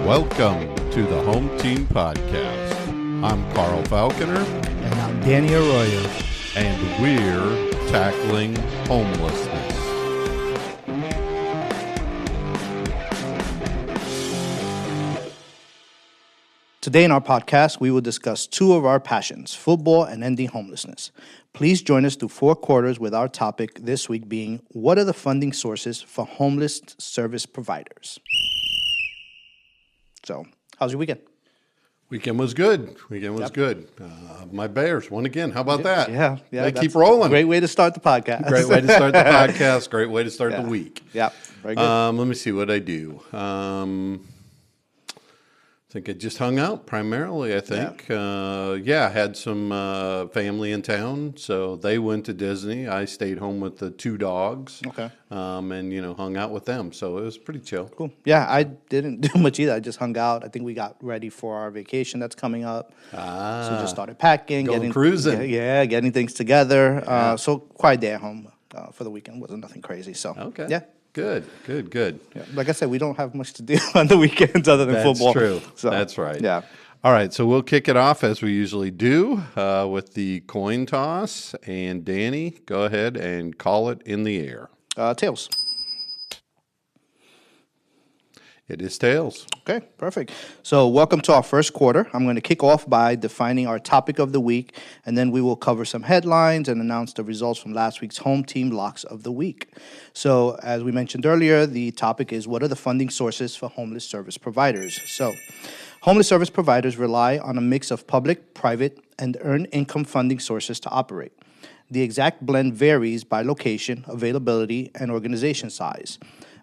Welcome to the Home Team Podcast. I'm Carl Falconer. And I'm Danny Arroyo. And we're tackling homelessness. Today in our podcast, we will discuss two of our passions, football and ending homelessness. Please join us through 4 quarters with our topic this week being, what are the funding sources for homeless service providers? So, how's your weekend? Weekend was good. Good. My Bears won again. How about that? Yeah. They keep rolling. Great way to start the podcast. Great way to start the podcast. Great way to start the week. Yeah, very good. Let me see what I do. I think I just hung out primarily, I think. I had some family in town, so they went to Disney. I stayed home with the 2 dogs. Okay. And, hung out with them. So it was pretty chill. Cool. Yeah, I didn't do much either. I just hung out. I think we got ready for our vacation that's coming up. So we just started packing. Going cruising. Getting things together. So quiet day at home for the weekend. Wasn't nothing crazy. So, okay. Yeah. Good. Yeah. Like I said, we don't have much to do on the weekends other than football. That's true. So, That's right. Yeah. All right, so we'll kick it off as we usually do with the coin toss. And Danny, go ahead and call it in the air. Tails. It is tails. Okay, perfect. So welcome to our first quarter. I'm going to kick off by defining our topic of the week, and then we will cover some headlines and announce the results from last week's home team locks of the week. So as we mentioned earlier, the topic is, what are the funding sources for homeless service providers? So homeless service providers rely on a mix of public, private, and earned income funding sources to operate. The exact blend varies by location, availability, and organization size.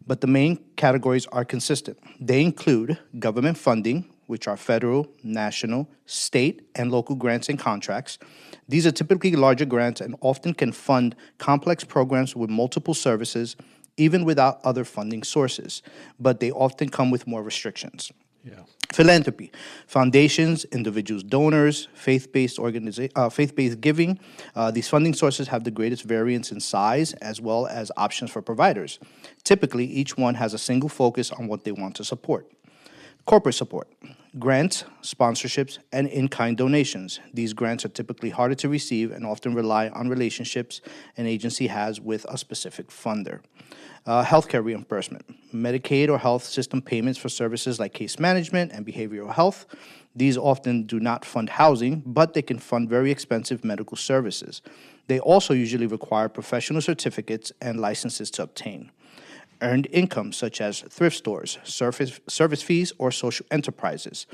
But the main categories are consistent. They include government funding, which are federal, national, state, and local grants and contracts. These are typically larger grants and often can fund complex programs with multiple services, even without other funding sources. But they often come with more restrictions. Yeah. Philanthropy, foundations, individuals, donors, faith-based giving. These funding sources have the greatest variance in size as well as options for providers. Typically, each one has a single focus on what they want to support. Corporate support, grants, sponsorships, and in-kind donations. These grants are typically harder to receive and often rely on relationships an agency has with a specific funder. Healthcare reimbursement, Medicaid or health system payments for services like case management and behavioral health. These often do not fund housing, but they can fund very expensive medical services. They also usually require professional certificates and licenses to obtain. Earned income, such as thrift stores, service fees, or social enterprises.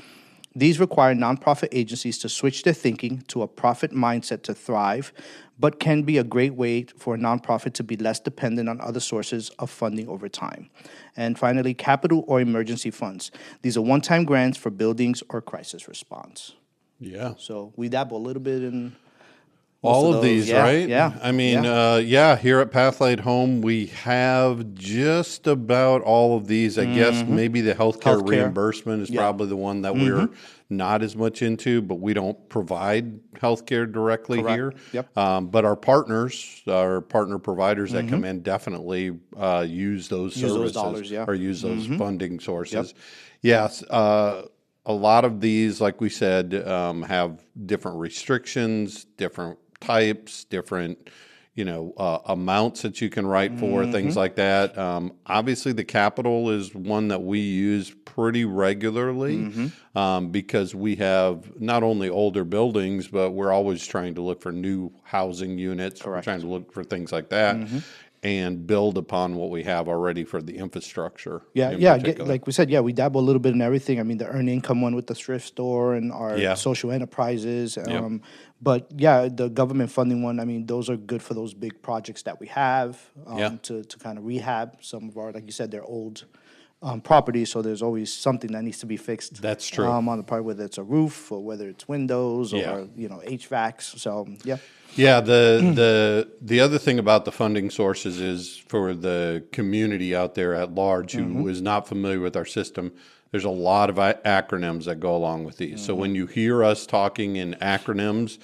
These require nonprofit agencies to switch their thinking to a profit mindset to thrive, but can be a great way for a nonprofit to be less dependent on other sources of funding over time. And finally, capital or emergency funds. These are one-time grants for buildings or crisis response. Yeah. So we dabble a little bit in all of these, right? Yeah. I mean, here at Pathlight Home, we have just about all of these. I guess maybe the healthcare reimbursement is probably the one that we're not as much into, but we don't provide healthcare directly here. Yep. But our partners, our partner providers that come in definitely use those services those dollars, or use those funding sources. Yep. Yes. A lot of these, like we said, have different restrictions, different types, different, amounts that you can write for, things like that. Obviously, the capital is one that we use pretty regularly because we have not only older buildings, but we're always trying to look for new housing units. Correct. We're trying to look for things like that. And build upon what we have already for the infrastructure. Like we said, we dabble a little bit in everything. I mean, the earned income one with the thrift store and our social enterprises. But the government funding one, I mean, those are good for those big projects that we have to kind of rehab some of our, like you said, they're old properties. So there's always something that needs to be fixed. That's true. On the part, whether it's a roof or whether it's windows or, HVACs. So, Yeah, the other thing about the funding sources is for the community out there at large who is not familiar with our system, there's a lot of acronyms that go along with these. So when you hear us talking in acronyms,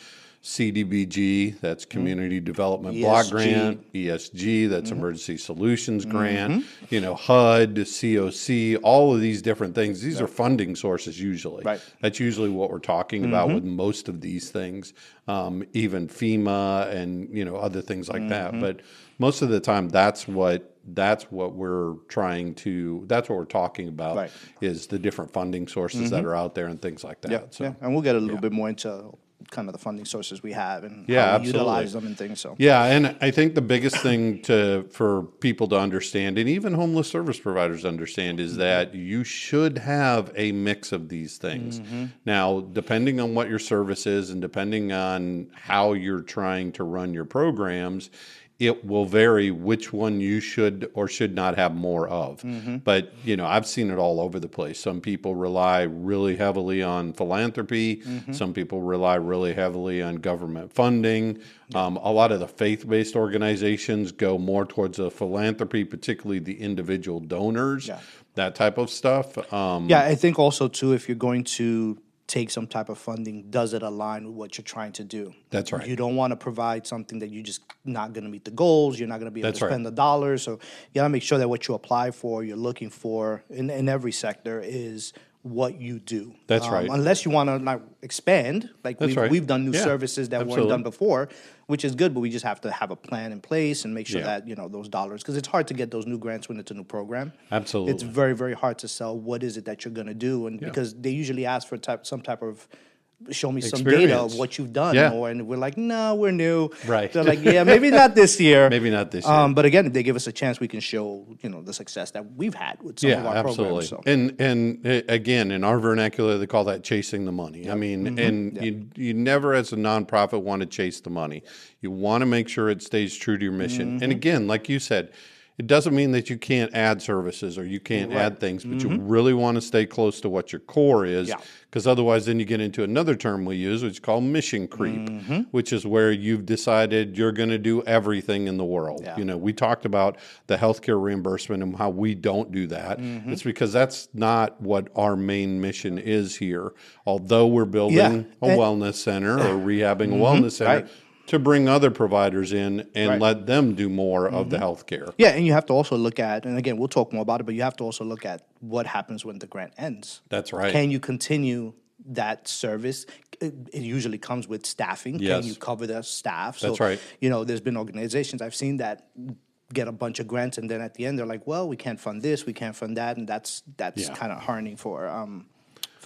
CDBG, that's Community Development Block Grant, ESG, that's Emergency Solutions Grant, HUD, COC, all of these different things. These are funding sources usually. Right. That's usually what we're talking about with most of these things, even FEMA and other things like that. But most of the time, that's what we're talking about is the different funding sources that are out there and things like that. And we'll get a little bit more into kind of the funding sources we have and how we absolutely. utilize them and things. So and I think the biggest thing for people to understand, and even homeless service providers understand, is that you should have a mix of these things. Now, depending on what your service is and depending on how you're trying to run your programs, it will vary which one you should or should not have more of. But, I've seen it all over the place. Some people rely really heavily on philanthropy. Some people rely really heavily on government funding. A lot of the faith-based organizations go more towards the philanthropy, particularly the individual donors, that type of stuff. I think also, too, if you're going to take some type of funding, does it align with what you're trying to do? That's right. You don't want to provide something that you're just not going to meet the goals. You're not going to be able to spend the dollars. So you got to make sure that what you apply for, you're looking for in every sector is what you do. That's right. Unless you want to expand, like we've done new services that weren't done before, which is good, but we just have to have a plan in place and make sure that, those dollars, because it's hard to get those new grants when it's a new program. Absolutely. It's very, very hard to sell what is it that you're going to do, and because they usually ask for some type of show me some data of what you've done, and we're like, no, we're new. Right. They're like, maybe not this year. Maybe not this year. But again, if they give us a chance, we can show, the success that we've had with some of our programs. So. And again, in our vernacular, they call that chasing the money. I mean, you never as a nonprofit want to chase the money. You want to make sure it stays true to your mission. And again, like you said, it doesn't mean that you can't add services or you can't add things, but you really want to stay close to what your core is, because otherwise then you get into another term we use, which is called mission creep, which is where you've decided you're going to do everything in the world. We talked about the healthcare reimbursement and how we don't do that. It's because that's not what our main mission is here. Although we're building a wellness center or rehabbing a wellness center, to bring other providers in and let them do more of the healthcare. Yeah, and you have to also look at, and again, we'll talk more about it, but you have to also look at what happens when the grant ends. That's right. Can you continue that service? It usually comes with staffing. Yes. Can you cover the staff? So, that's right. There's been organizations I've seen that get a bunch of grants, and then at the end they're like, well, we can't fund this, we can't fund that, and that's kind of hardening for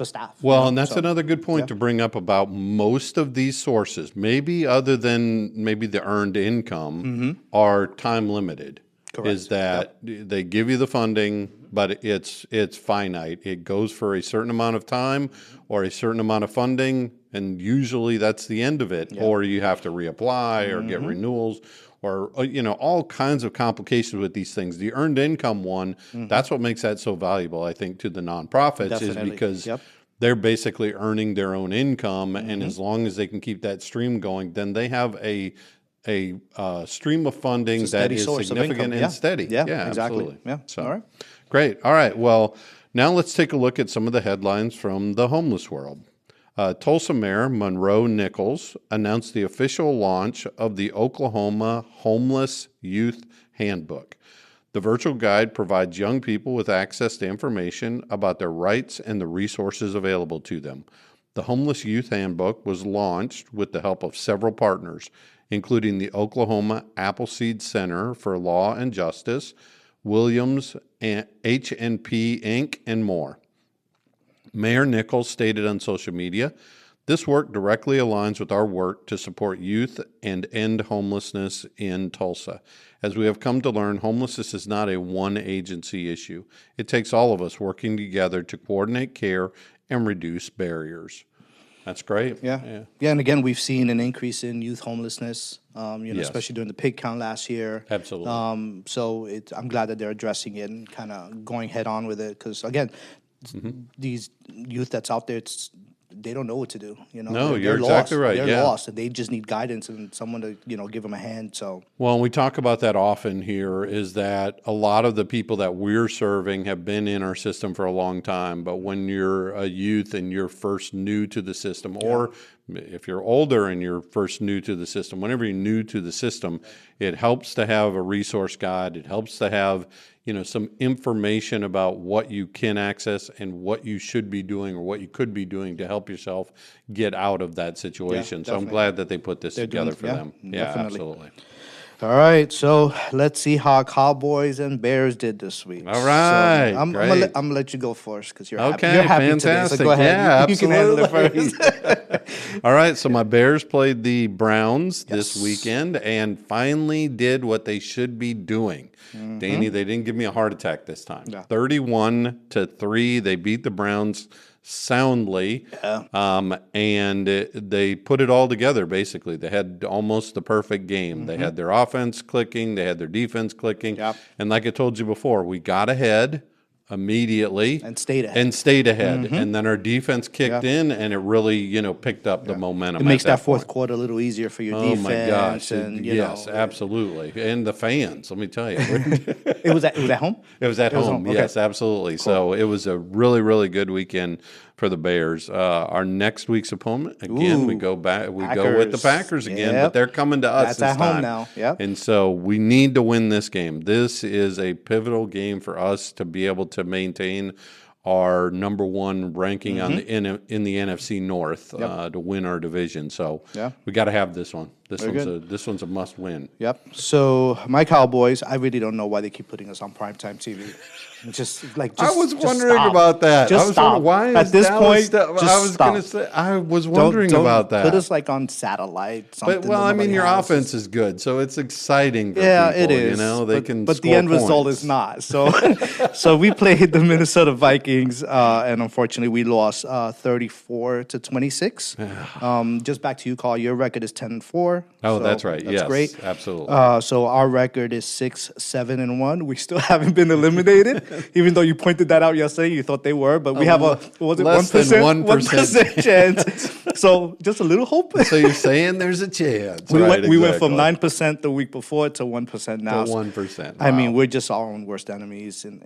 staff. Well, and that's another good point to bring up about most of these sources, maybe other than maybe the earned income, are time limited. Correct. Is that they give you the funding, but it's finite. It goes for a certain amount of time or a certain amount of funding, and usually that's the end of it. Or you have to reapply or get renewals. Or, all kinds of complications with these things. The earned income one, that's what makes that so valuable, I think, to the nonprofits, is because they're basically earning their own income, and as long as they can keep that stream going, then they have a stream of funding that is significant and steady. Yeah, exactly. Absolutely. Yeah. So, all right. Great. All right. Well, now let's take a look at some of the headlines from the homeless world. Tulsa Mayor Monroe Nichols announced the official launch of the Oklahoma Homeless Youth Handbook. The virtual guide provides young people with access to information about their rights and the resources available to them. The Homeless Youth Handbook was launched with the help of several partners, including the Oklahoma Appleseed Center for Law and Justice, Williams HNP Inc., and more. Mayor Nichols stated on social media, "This work directly aligns with our work to support youth and end homelessness in Tulsa. As we have come to learn, homelessness is not a one-agency issue. It takes all of us working together to coordinate care and reduce barriers." That's great. Yeah. And again, we've seen an increase in youth homelessness, especially during the pig count last year. Absolutely. So I'm glad that they're addressing it and kind of going head on with it, because again, these youth that's out there, it's they don't know what to do. No, you're exactly right. They're lost, and they just need guidance and someone to give them a hand. So, well, we talk about that often here. Is that a lot of the people that we're serving have been in our system for a long time, but when you're a youth and you're first new to the system, or if you're older and you're first new to the system, whenever you're new to the system, it helps to have a resource guide. It helps to have some information about what you can access and what you should be doing or what you could be doing to help yourself get out of that situation. So I'm glad that they put this together for them. Yeah, definitely. Absolutely. All right, so let's see how Cowboys and Bears did this week. All right, so I'm gonna let you go first because you're happy. Okay, You're happy fantastic. Today, so go ahead. Yeah, you can handle it first. All right, so my Bears played the Browns this weekend and finally did what they should be doing. Danny, they didn't give me a heart attack this time. 31-3, they beat the Browns soundly, and they put it all together, basically. They had almost the perfect game. They had their offense clicking, they had their defense clicking, and like I told you before, we got ahead immediately and stayed ahead. And then our defense kicked in, and it really picked up the momentum. It makes that fourth quarter a little easier for your defense. Oh my gosh! And, yes, absolutely. And the fans, let me tell you, it was at home. It was at home. Okay. Yes, absolutely. Cool. So it was a really, really good weekend for the Bears. Our next week's opponent, again, we go back. We go with the Packers again, but they're coming to us this at time. Home now. Yep. And so we need to win this game. This is a pivotal game for us to be able to maintain our number one ranking on in the NFC North to win our division. So we got to have this one. This one's a must win. Yep. So my Cowboys, I really don't know why they keep putting us on primetime TV. I was wondering about that. Just stop. Why at this Dallas point? I was wondering about that. Put us on satellite. But your offense is good, so it's exciting. For people, it is. They can. But the end result is not. So, so we played the Minnesota Vikings, and unfortunately, we lost 34-26. Just back to you, Carl. Your record is 10-4. Oh, that's right. That's great. Absolutely. So our record is 6-7-1. We still haven't been eliminated. Even though you pointed that out yesterday, you thought they were, but we have a less than 1% chance. So just a little hope. So you're saying there's a chance. We went from 9% the week before to 1% now. To 1%. Wow. I mean, we're just our own worst enemies, and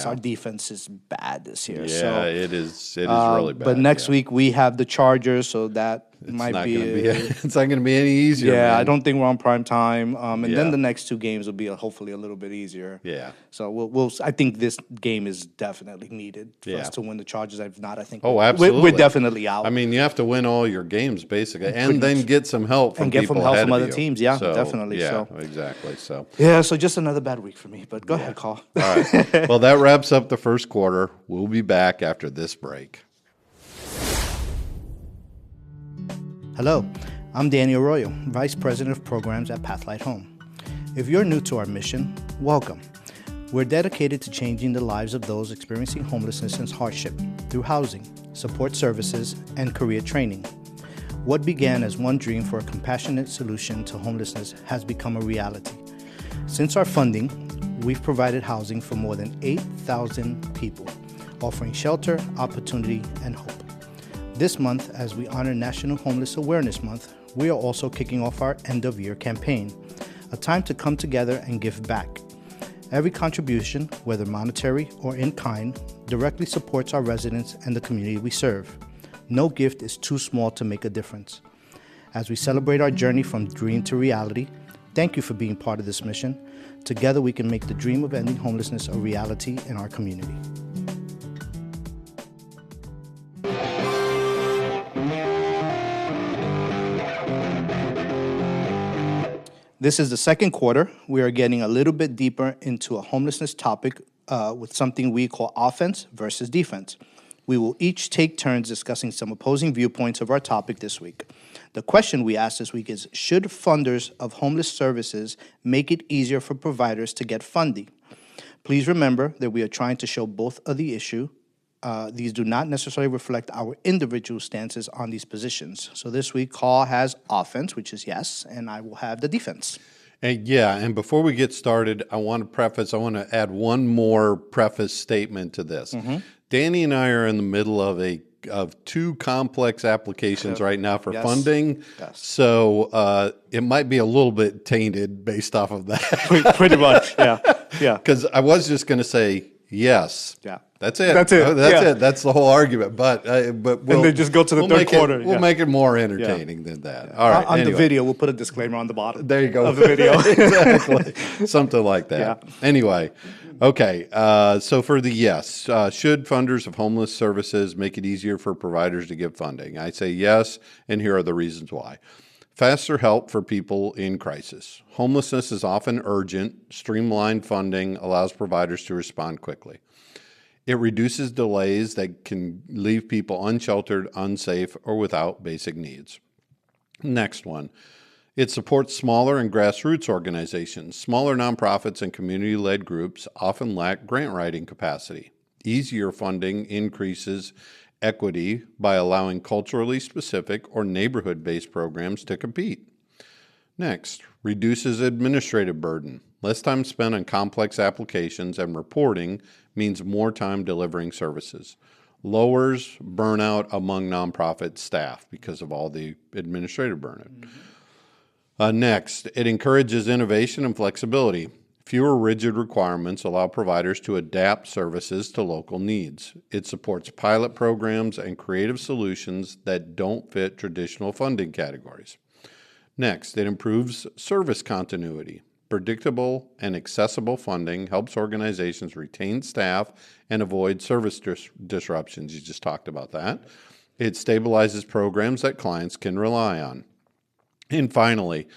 our defense is bad this year. Yeah, it is. It is really bad. But next week we have the Chargers, so that it's not going to be any easier. Yeah, man. I don't think we're on prime time. And then the next two games will be hopefully a little bit easier. Yeah. So we'll. I think this game is definitely needed for us to win the Chargers. If not, I think absolutely. we're definitely out. I mean, you have to win all your games basically, and then get some help from other teams. Yeah, definitely. Yeah, exactly. So so just another bad week for me. But go ahead, Carl. All right. Well, that wraps up the first quarter. We'll be back after this break. Hello, I'm Danny Arroyo, Vice President of Programs at Pathlight Home. If you're new to our mission, welcome. We're dedicated to changing the lives of those experiencing homelessness and hardship through housing, support services, and career training. What began as one dream for a compassionate solution to homelessness has become a reality. Since our funding, we've provided housing for more than 8,000 people, offering shelter, opportunity, and hope. This month, as we honor National Homeless Awareness Month, we are also kicking off our end-of-year campaign, a time to come together and give back. Every contribution, whether monetary or in kind, directly supports our residents and the community we serve. No gift is too small to make a difference. As we celebrate our journey from dream to reality, thank you for being part of this mission. Together we can make the dream of ending homelessness a reality in our community. This is the second quarter. We are getting a little bit deeper into a homelessness topic with something we call offense versus defense. We will each take turns discussing some opposing viewpoints of our topic this week. The question we asked this week is, should funders of homeless services make it easier for providers to get funding? Please remember that we are trying to show both of the issue. These do not necessarily reflect our individual stances on these positions. So this week, Carl has offense, which is yes, and I will have the defense. And before we get started, I want to add one more preface statement to this. Danny and I are in the middle of a of too complex applications right now for Yes. funding. Yes. So it might be a little bit tainted based off of that. Pretty much, yeah. Because I was just going to say yes. Yeah. That's it. That's it. That's Yeah. it. That's the whole argument. But we'll, then just go to the we'll third make quarter. We'll make it more entertaining than that. All right. On anyway. the video, we'll put a disclaimer on the bottom. There you go. Of the video. Exactly. Something like that. Yeah. Anyway, okay. So for the yes, should funders of homeless services make it easier for providers to give funding? I say yes, and here are the reasons why. Faster help for people in crisis. Homelessness is often urgent. Streamlined funding allows providers to respond quickly. It reduces delays that can leave people unsheltered, unsafe, or without basic needs. Next one. It supports smaller and grassroots organizations. Smaller nonprofits and community-led groups often lack grant writing capacity. Easier funding increases equity by allowing culturally specific or neighborhood-based programs to compete. Next, reduces administrative burden. Less time spent on complex applications and reporting means more time delivering services. Lowers burnout among nonprofit staff because of all the administrative burden. Next, it encourages innovation and flexibility. Fewer rigid requirements allow providers to adapt services to local needs. It supports pilot programs and creative solutions that don't fit traditional funding categories. Next, it improves service continuity. Predictable and accessible funding helps organizations retain staff and avoid service disruptions. You just talked about that. It stabilizes programs that clients can rely on. And finally,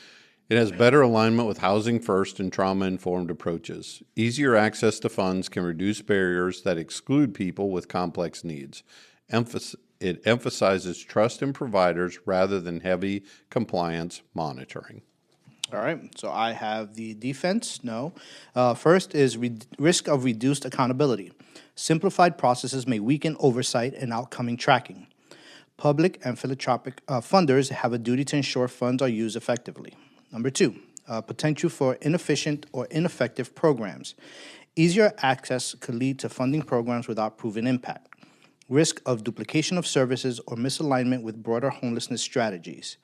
it has better alignment with housing first and trauma-informed approaches. Easier access to funds can reduce barriers that exclude people with complex needs. It emphasizes trust in providers rather than heavy compliance monitoring. All right, so I have the defense, no. First is risk of reduced accountability. Simplified processes may weaken oversight and outcome tracking. Public and philanthropic funders have a duty to ensure funds are used effectively. Number two, potential for inefficient or ineffective programs. Easier access could lead to funding programs without proven impact. Risk of duplication of services or misalignment with broader homelessness strategies.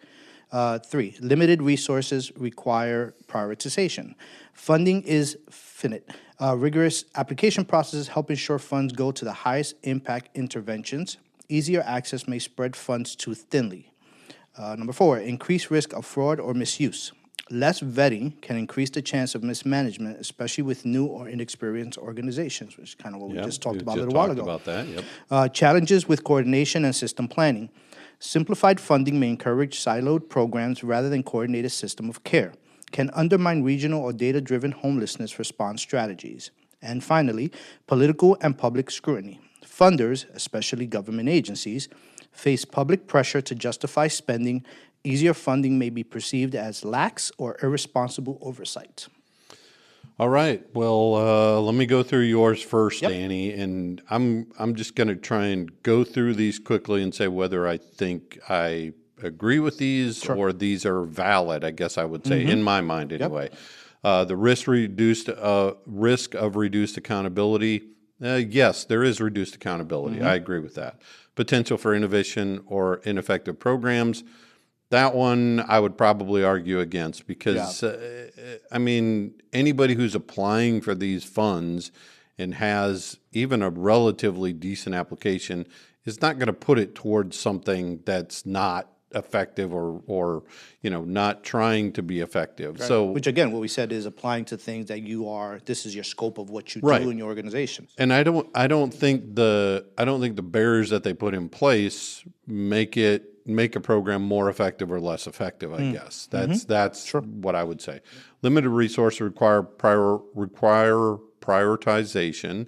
Three, limited resources require prioritization. Funding is finite. Rigorous application processes help ensure funds go to the highest impact interventions. Easier access may spread funds too thinly. Number four, increased risk of fraud or misuse. Less vetting can increase the chance of mismanagement, especially with new or inexperienced organizations, which is kind of what we just talked about a little while ago. About that, yep. Challenges with coordination and system planning. Simplified funding may encourage siloed programs rather than coordinated system of care, can undermine regional or data-driven homelessness response strategies. And finally, political and public scrutiny. Funders, especially government agencies, face public pressure to justify spending. Easier funding may be perceived as lax or irresponsible oversight. All right. Well, let me go through yours first, Yep. Danny, and I'm just going to try and go through these quickly and say whether I think I agree with these or these are valid. I guess I would say in my mind anyway. The risk of reduced accountability. Yes, there is reduced accountability. I agree with that. Potential for innovation or ineffective programs. That one I would probably argue against because, I mean, anybody who's applying for these funds and has even a relatively decent application is not going to put it towards something that's not effective or not trying to be effective. Right. So, which again, what we said is applying to things that this is your scope of what you do in your organization. And I don't think the barriers that they put in place make a program more effective or less effective, I guess. That's what I would say. Limited resources require prioritization.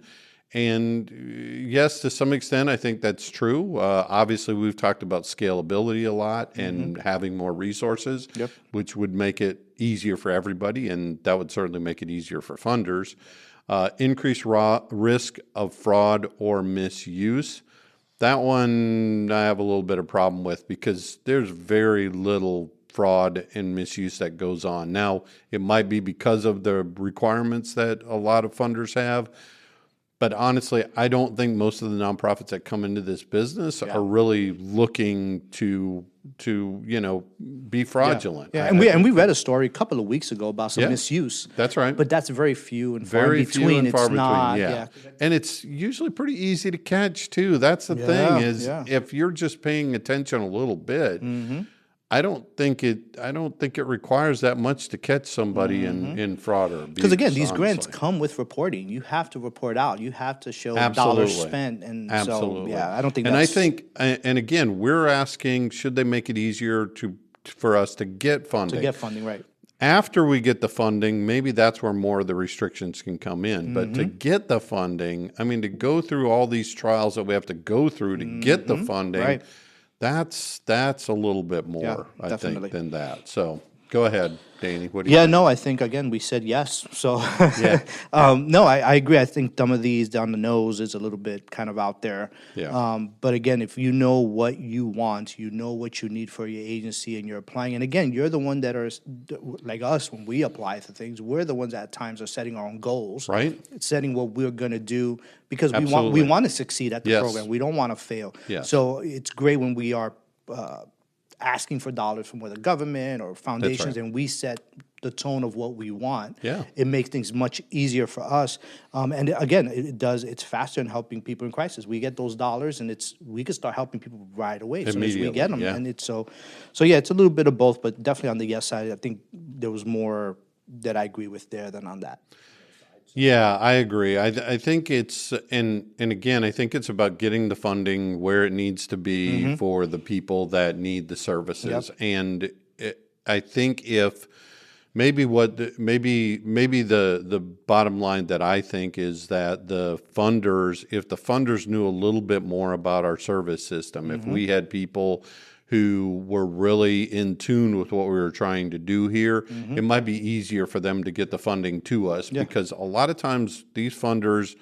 And yes, to some extent, I think that's true. Obviously, we've talked about scalability a lot and having more resources, which would make it easier for everybody, and that would certainly make it easier for funders. Increased risk of fraud or misuse. That one I have a little bit of problem with because there's very little fraud and misuse that goes on. Now, it might be because of the requirements that a lot of funders have, But honestly, I don't think most of the nonprofits that come into this business are really looking to be fraudulent. Yeah, and we read a story a couple of weeks ago about some misuse. That's right. But that's very few and far Very in between. few and far it's not, between. And it's usually pretty easy to catch too. That's the thing is if you're just paying attention a little bit, I don't think it requires that much to catch somebody in fraud or abuse. Because again, these grants come with reporting. You have to report out. You have to show dollars spent, and so I don't think. And I think, and again, we're asking: should they make it easier for us to get funding? To get funding, right? After we get the funding, maybe that's where more of the restrictions can come in. But to get the funding, I mean, to go through all these trials that we have to go through to get the funding. Right. That's a little bit more, I think, than that. So go ahead, Danny. What do you think? No, I think, again, we said yes. So, no, I agree. I think some of these down the nose is a little bit kind of out there. But again, if you know what you want, you know what you need for your agency and you're applying. And again, you're the one that are, like us, when we apply for things, we're the ones that at times are setting our own goals. Right. Setting what we're going to do because we want to succeed at the program. We don't want to fail. So it's great when we are asking for dollars from whether government or foundations, and we set the tone of what we want. It makes things much easier for us. And again, it's faster in helping people in crisis. We get those dollars, and we can start helping people right away as soon as we get them. And it's so it's a little bit of both, but definitely on the yes side, I think there was more that I agree with there than on that. Yeah, I agree. I think it's, and again, I think it's about getting the funding where it needs to be for the people that need the services. And I think if maybe the bottom line that I think is that if the funders knew a little bit more about our service system, if we had people who were really in tune with what we were trying to do here, it might be easier for them to get the funding to us because a lot of times these funders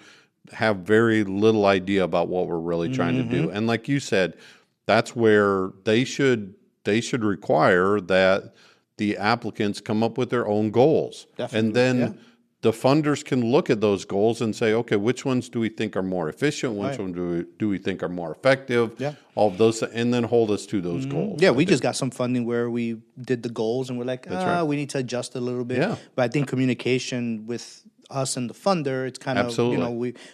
have very little idea about what we're really trying to do. And like you said, that's where they should require that the applicants come up with their own goals. And then the funders can look at those goals and say, okay, which ones do we think are more efficient? Which ones do we think are more effective? All of those, and then hold us to those goals. We just got some funding where we did the goals and we're like, we need to adjust a little bit. But I think communication with us and the funder, it's kind of,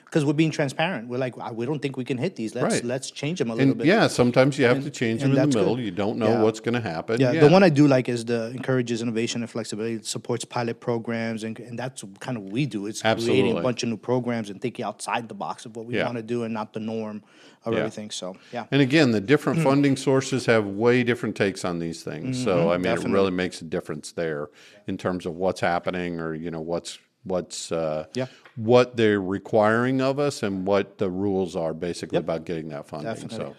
because we're being transparent. We're like, we don't think we can hit these. Let's change them a little bit. Yeah, sometimes you have to change them in the middle. Good. You don't know what's going to happen. The one I do like is the encourages innovation and flexibility. It supports pilot programs, and that's kind of what we do. It's creating a bunch of new programs and thinking outside the box of what we want to do and not the norm of everything. So, And again, the different funding sources have way different takes on these things. So, I mean, it really makes a difference there in terms of what's happening or, what they're requiring of us and what the rules are basically about getting that funding. So,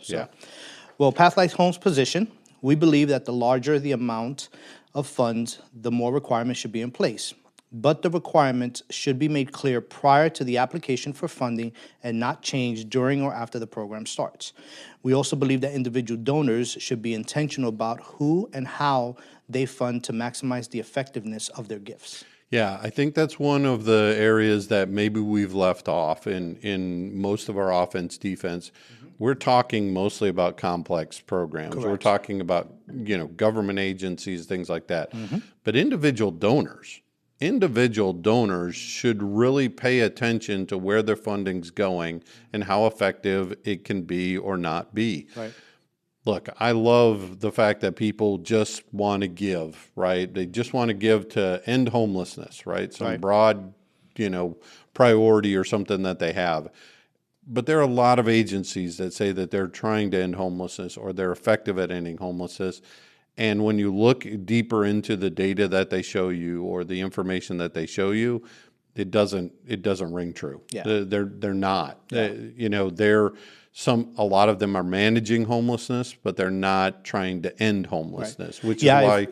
Well, Pathlight Home's position, we believe that the larger the amount of funds, the more requirements should be in place. But the requirements should be made clear prior to the application for funding and not changed during or after the program starts. We also believe that individual donors should be intentional about who and how they fund to maximize the effectiveness of their gifts. Yeah, I think that's one of the areas that maybe we've left off in most of our offense, defense. We're talking mostly about complex programs. Correct. We're talking about, government agencies, things like that. But individual donors should really pay attention to where their funding's going and how effective it can be or not be. Right. Look, I love the fact that people just want to give, right? They just want to give to end homelessness, right? Some broad, priority or something that they have. But there are a lot of agencies that say that they're trying to end homelessness or they're effective at ending homelessness. And when you look deeper into the data that they show you or the information that they show you, it doesn't ring true. They're not. A lot of them are managing homelessness, but they're not trying to end homelessness, which is why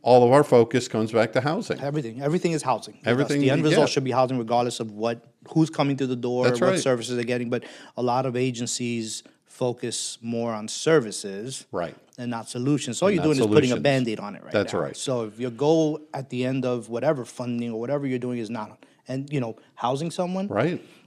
all of our focus comes back to housing. Everything is housing. The end result should be housing, regardless of who's coming through the door, what services they're getting. But a lot of agencies focus more on services, and not solutions. So all you're doing is putting a Band-Aid on it now. That's right. So if your goal at the end of whatever funding or whatever you're doing is not, and housing someone,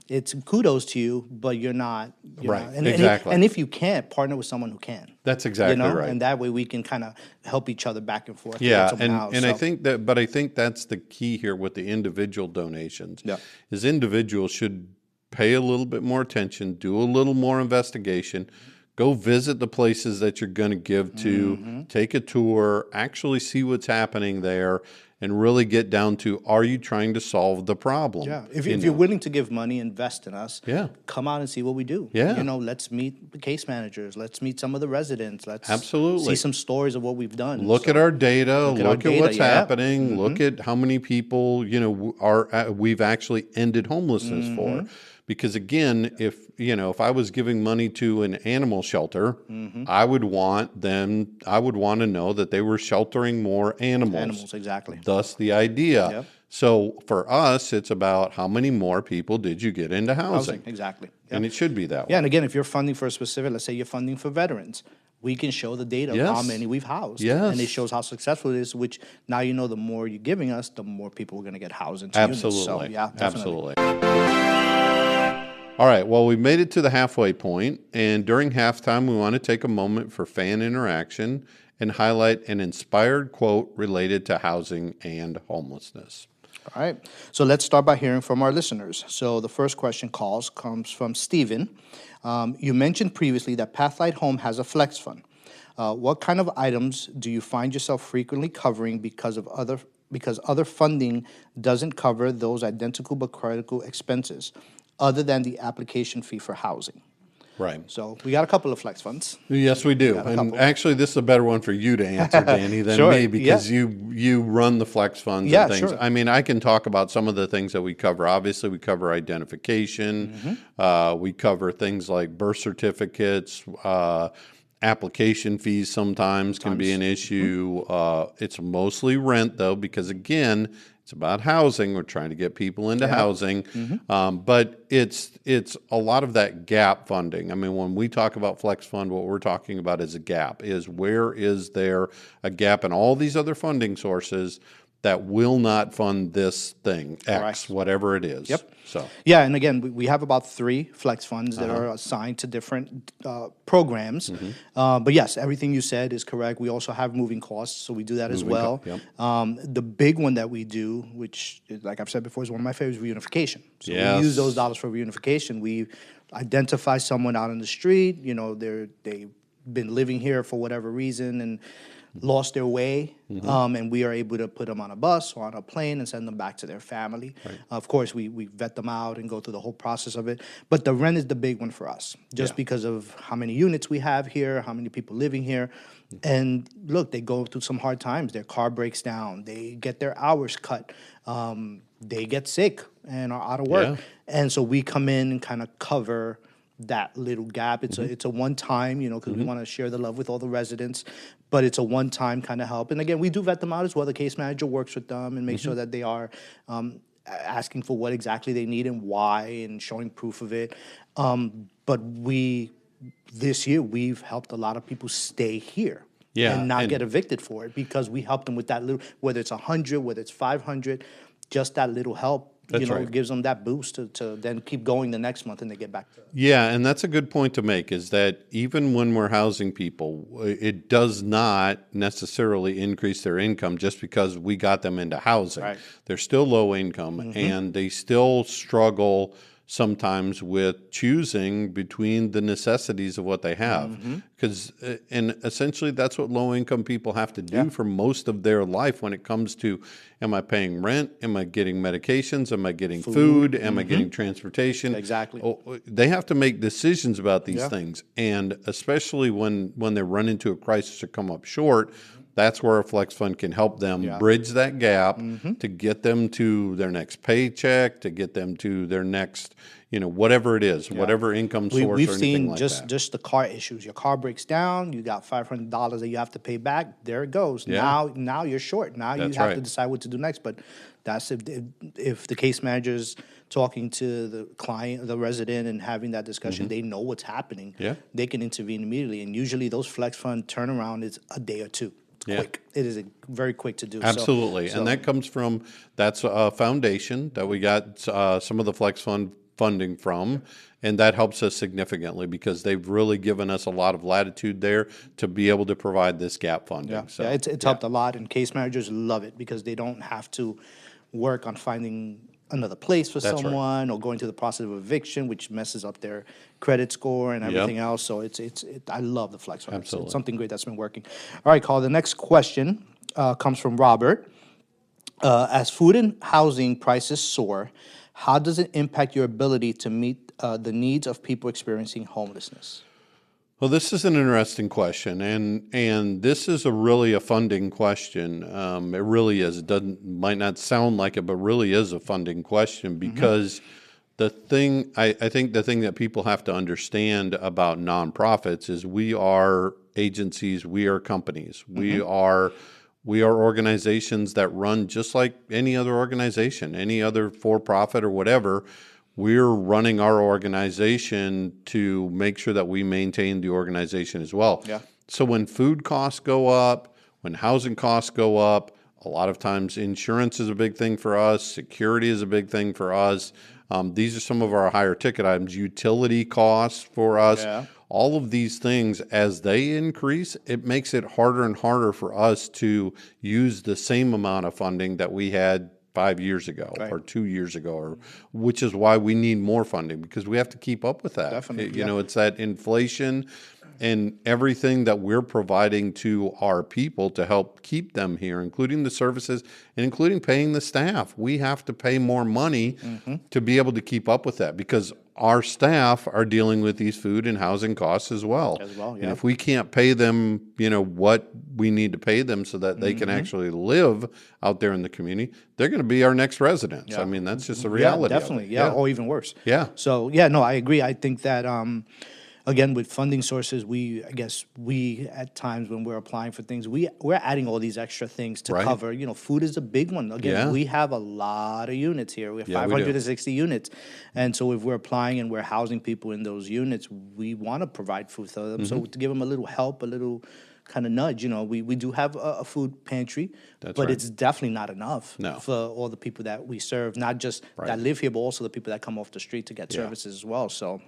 it's kudos to you, but you're not. Right, And, exactly. And if you can't, partner with someone who can. That's exactly right. And that way we can kind of help each other back and forth. Yeah, and I think that's the key here with the individual donations. Yeah. Is individuals should pay a little bit more attention, do a little more investigation, go visit the places that you're going to give to, take a tour, actually see what's happening there, and really get down to, are you trying to solve the problem? Yeah, if you're willing to give money, invest in us, come out and see what we do. Yeah. Let's meet the case managers. Let's meet some of the residents. Let's Absolutely see some stories of what we've done. Look at our data. Look at what's happening. Mm-hmm. Look at how many people we've actually ended homelessness for. Because again, if I was giving money to an animal shelter, I would want to know that they were sheltering more animals. Animals, exactly. Thus the idea. Yep. So for us, it's about how many more people did you get into housing. Exactly. Yep. And it should be that way. Yeah, and again, if you're funding for a specific, let's say you're funding for veterans, we can show the data of how many we've housed. Yes. And it shows how successful it is, which now the more you're giving us, the more people we're going to get housed into Absolutely. units. So, yeah, definitely. Absolutely. All right, well, we've made it to the halfway point, and during halftime, we want to take a moment for fan interaction and highlight an inspired quote related to housing and homelessness. All right, so let's start by hearing from our listeners. So the first question comes from Stephen. You mentioned previously that Pathlight Home has a flex fund. What kind of items do you find yourself frequently covering because other funding doesn't cover those identical but critical expenses, other than the application fee for housing? Right. So we got a couple of flex funds. Yes, we do. And actually, this is a better one for you to answer, Danny, than Sure, me, because you run the flex funds and things. Sure. I mean, I can talk about some of the things that we cover. Obviously, we cover identification. We cover things like birth certificates. Application fees sometimes can be an issue. It's mostly rent, though, because, again, it's about housing. We're trying to get people into housing. But it's a lot of that gap funding. I mean, when we talk about flex fund, what we're talking about is a gap, is where is there a gap in all these other funding sources that will not fund this thing, X, whatever it is. Yep. So yeah, and again, we have about 3 flex funds that are assigned to different programs. But yes, everything you said is correct. We also have moving costs, so we do that as well. The big one that we do, which, like I've said before, is one of my favorites, reunification. So we use those dollars for reunification. We identify someone out on the street. They've been living here for whatever reason and lost their way, and we are able to put them on a bus or on a plane and send them back to their family. Of course, we vet them out and go through the whole process of it. But the rent is the big one for us, just because of how many units we have here, how many people living here. And look, they go through some hard times. Their car breaks down. They get their hours cut. They get sick and are out of work. And so we come in and kind of cover that little gap. It's a one-time, because we want to share the love with all the residents, but it's a one-time kind of help. And again, we do vet them out as well. The case manager works with them and makes sure that they are asking for what exactly they need and why, and showing proof of it. But this year, we've helped a lot of people stay here and not get evicted for it, because we help them with that little, whether it's 100, whether it's 500, just that little help. Gives them that boost to then keep going the next month and they get back to it. Yeah, and that's a good point to make, is that even when we're housing people, it does not necessarily increase their income just because we got them into housing. They're still low income, and they still struggle sometimes with choosing between the necessities of what they have. Because, and essentially that's what low-income people have to do for most of their life when it comes to, am I paying rent? Am I getting medications? Am I getting food? Am I getting transportation? Exactly. They have to make decisions about these things. And especially when they run into a crisis or come up short, that's where a flex fund can help them bridge that gap to get them to their next paycheck, to get them to their next, whatever it is, whatever income source We've or anything seen like just that. Just the car issues. Your car breaks down, you got $500 that you have to pay back. There it goes. Now you're short. Now you have to decide what to do next. But that's if the case manager's talking to the client, the resident, and having that discussion, they know what's happening. They can intervene immediately. And usually those flex fund turnaround is a day or two. Quick. It is very quick to do. Absolutely. And that comes from, that's a foundation that we got some of the flex fund funding from. And that helps us significantly because they've really given us a lot of latitude there to be able to provide this gap funding. Yeah, So, yeah, it's helped a lot, and case managers love it because they don't have to work on finding another place for That's someone or going through the process of eviction, which messes up their credit score and everything else. So I love the flex fund. It's something great that's been working. All right, Carl. The next question comes from Robert. As food and housing prices soar, how does it impact your ability to meet the needs of people experiencing homelessness? Well, this is an interesting question, and this is really a funding question. It really is. It might not sound like it, but really is a funding question because I think the thing that people have to understand about nonprofits is we are agencies, we are companies, we are organizations that run just like any other organization, any other for-profit or whatever. We're running our organization to make sure that we maintain the organization as well. Yeah. So when food costs go up, when housing costs go up, a lot of times insurance is a big thing for us, security is a big thing for us. These are some of our higher ticket items, utility costs for us. Yeah. All of these things, as they increase, it makes it harder and harder for us to use the same amount of funding that we had 5 years ago or 2 years ago, or which is why we need more funding because we have to keep up with that. Definitely, You know, it's that inflation and everything that we're providing to our people to help keep them here, including the services and including paying the staff. We have to pay more money to be able to keep up with that because our staff are dealing with these food and housing costs as well. And if we can't pay them, you know, what we need to pay them so that they can actually live out there in the community, they're going to be our next residents. I mean, that's just a reality. Yeah, definitely. Of it. Or even worse. Yeah. So, no, I agree. I think that, again, with funding sources, I guess we at times when we're applying for things, we're adding all these extra things to cover. You know, food is a big one. Again, we have a lot of units here. We have 560 units. And so if we're applying and we're housing people in those units, we want to provide food for them. So to give them a little help, a little kind of nudge, you know, we do have a food pantry, but it's definitely not enough for all the people that we serve, not just that live here, but also the people that come off the street to get services as well. So,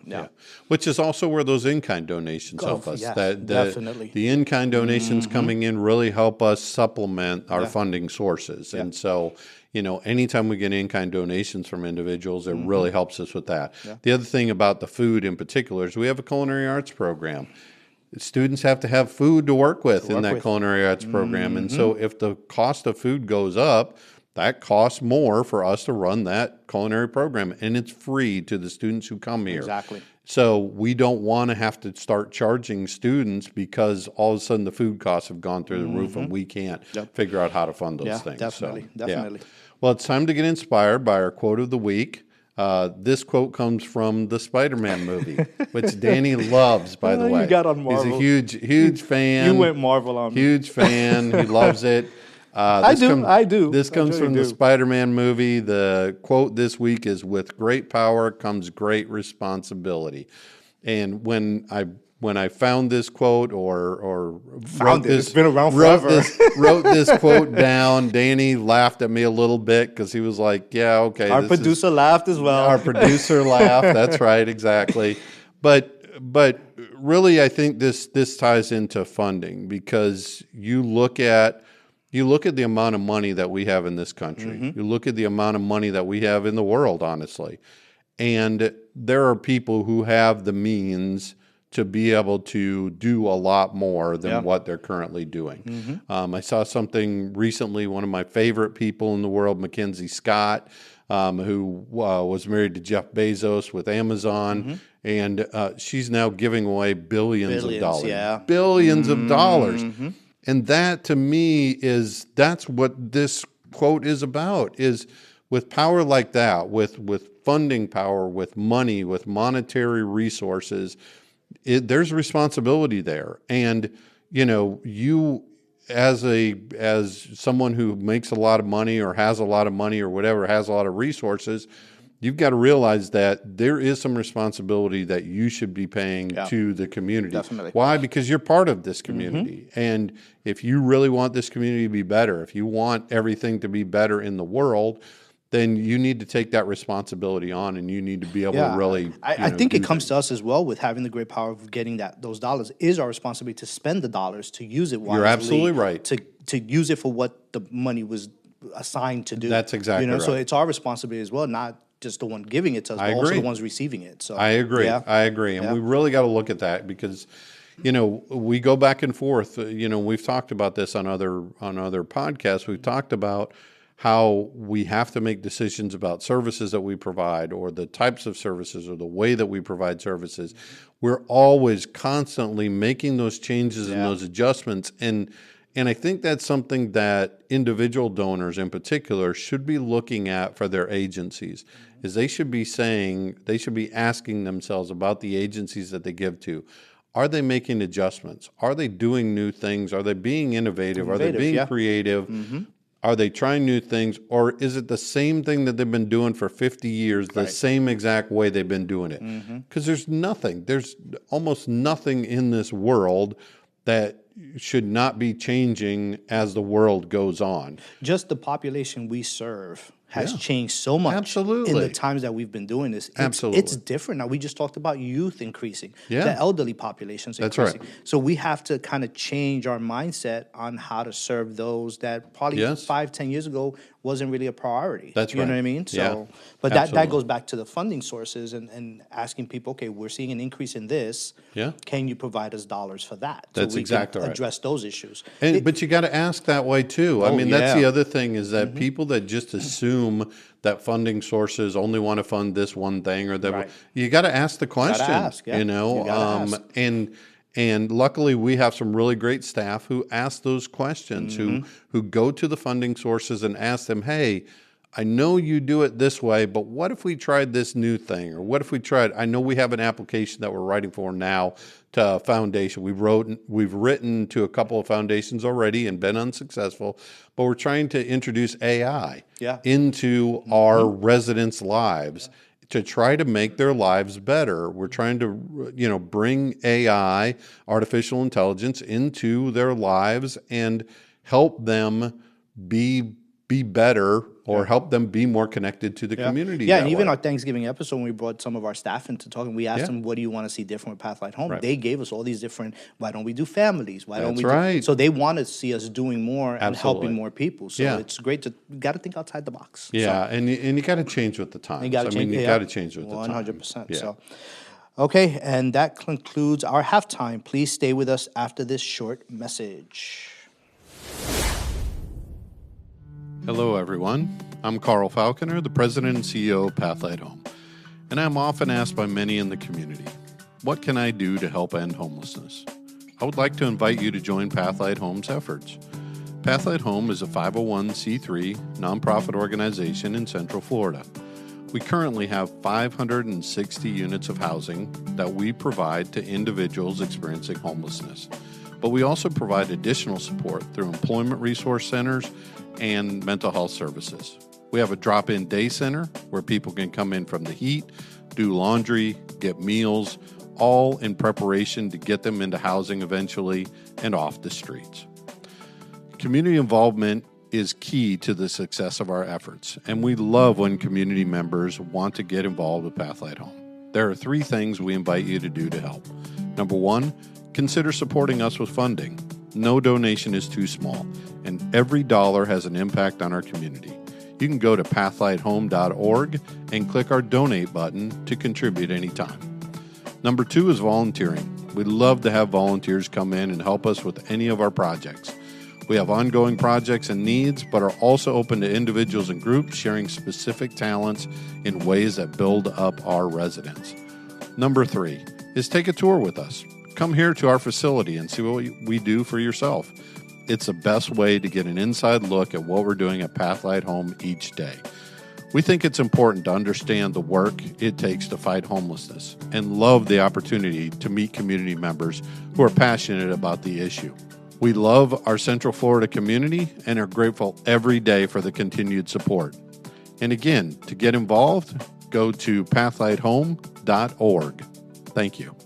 Which is also where those in-kind donations help us. Yes, definitely. The in-kind donations coming in really help us supplement our funding sources. And so, you know, anytime we get in-kind donations from individuals, it really helps us with that. The other thing about the food in particular is we have a culinary arts program. Students have to have food to work with in that culinary arts program. And so if the cost of food goes up, that costs more for us to run that culinary program. And it's free to the students who come here. Exactly. So we don't want to have to start charging students because all of a sudden the food costs have gone through the roof and we can't figure out how to fund those things. Definitely. Well, it's time to get inspired by our quote of the week. This quote comes from the Spider-Man movie, which Danny loves, by the way. You got on Marvel. He's a huge fan. You went Marvel on me. Huge fan. He loves it. I do. This comes from the Spider-Man movie. The quote this week is, "With great power comes great responsibility." And when I found this quote or wrote this, it's been around forever. wrote this quote down, Danny laughed at me a little bit because he was like, "Yeah, okay." Our producer laughed as well. Our producer laughed. That's right, exactly. But really, I think this ties into funding because you look at the amount of money that we have in this country. You look at the amount of money that we have in the world, honestly, and there are people who have the means to be able to do a lot more than what they're currently doing. I saw something recently, one of my favorite people in the world, Mackenzie Scott, who was married to Jeff Bezos with Amazon, and she's now giving away billions of dollars. Billions of dollars. And that, to me, that's what this quote is about, is with power like that, with funding power, with money, with monetary resources, there's responsibility there. And, you know, you as someone who makes a lot of money or has a lot of money or whatever, has a lot of resources, you've got to realize that there is some responsibility that you should be paying to the community. Definitely. Why? Because you're part of this community. And if you really want this community to be better, if you want everything to be better in the world, then you need to take that responsibility on, and you need to be able to really. I think it comes to us as well with having the great power of getting those dollars. Is our responsibility to spend the dollars, to use it wisely. You're absolutely right. To use it for what the money was assigned to do. That's exactly right. So it's our responsibility as well, not just the one giving it to us, but also the ones receiving it. So I agree. I agree, and we really got to look at that because, we go back and forth. We've talked about this on other podcasts. We've talked about how we have to make decisions about services that we provide, or the types of services, or the way that we provide services. We're always constantly making those changes and those adjustments, and I think that's something that individual donors in particular should be looking at for their agencies. Is they should be asking themselves about the agencies that they give to. Are they making adjustments? Are they doing new things? Are they being innovative? Are they being creative? Mm-hmm. Are they trying new things? Or is it the same thing that they've been doing for 50 years, the same exact way they've been doing it? Because there's almost nothing in this world that should not be changing as the world goes on. Just the population we serve has changed so much in the times that we've been doing this. It's different now. We just talked about youth increasing, the elderly population's increasing. That's right. So we have to kind of change our mindset on how to serve those that probably 5-10 years ago wasn't really a priority. That's right. You know what I mean? So, but that goes back to the funding sources and asking people, okay, we're seeing an increase in this. Yeah. Can you provide us dollars for that? That's exactly right. Address those issues. But you got to ask that way too. I mean, that's the other thing is that people that just assume that funding sources only want to fund this one thing or that you got to ask the question. Ask. And luckily we have some really great staff who ask those questions, who go to the funding sources and ask them, hey, I know you do it this way, but what if we tried this new thing? Or what if we tried, I know we have an application that we're writing for now to a foundation. We've written to a couple of foundations already and been unsuccessful, but we're trying to introduce AI into our residents' lives to try to make their lives better. We're trying to, bring AI, artificial intelligence, into their lives and help them be better or help them be more connected to the community. Yeah, and even our Thanksgiving episode, when we brought some of our staff into talking, we asked them, what do you want to see different with Pathlight Home? They gave us all these different, why don't we do families? Why don't we do... So they want to see us doing more and helping more people. So it's great to, got to think outside the box. Yeah, and you got to change with the times. You got to change with the times. 100%. So, okay, and that concludes our halftime. Please stay with us after this short message. Hello, everyone. I'm Carl Falconer, the president and CEO of Pathlight Home, and I'm often asked by many in the community, what can I do to help end homelessness? I would like to invite you to join Pathlight Home's efforts. Pathlight Home is a 501c3 nonprofit organization in Central Florida. We currently have 560 units of housing that we provide to individuals experiencing homelessness, but we also provide additional support through employment resource centers and mental health services. We have a drop-in day center where people can come in from the heat, do laundry, get meals, all in preparation to get them into housing eventually and off the streets. Community involvement is key to the success of our efforts, and we love when community members want to get involved with Pathlight Home. There are 3 things we invite you to do to help. Number 1, consider supporting us with funding. No donation is too small, and every dollar has an impact on our community. You can go to pathlighthome.org and click our donate button to contribute anytime. Number 2 is volunteering. We'd love to have volunteers come in and help us with any of our projects. We have ongoing projects and needs, but are also open to individuals and groups sharing specific talents in ways that build up our residents. Number 3 is take a tour with us. Come here to our facility and see what we do for yourself. It's the best way to get an inside look at what we're doing at Pathlight Home each day. We think it's important to understand the work it takes to fight homelessness and love the opportunity to meet community members who are passionate about the issue. We love our Central Florida community and are grateful every day for the continued support. And again, to get involved, go to pathlighthome.org. Thank you.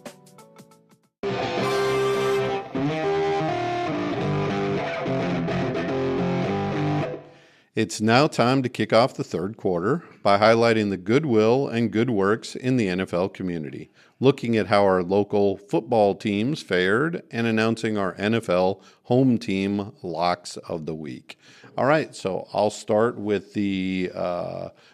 It's now time to kick off the third quarter by highlighting the goodwill and good works in the NFL community, looking at how our local football teams fared, and announcing our NFL home team locks of the week. All right, so I'll start with the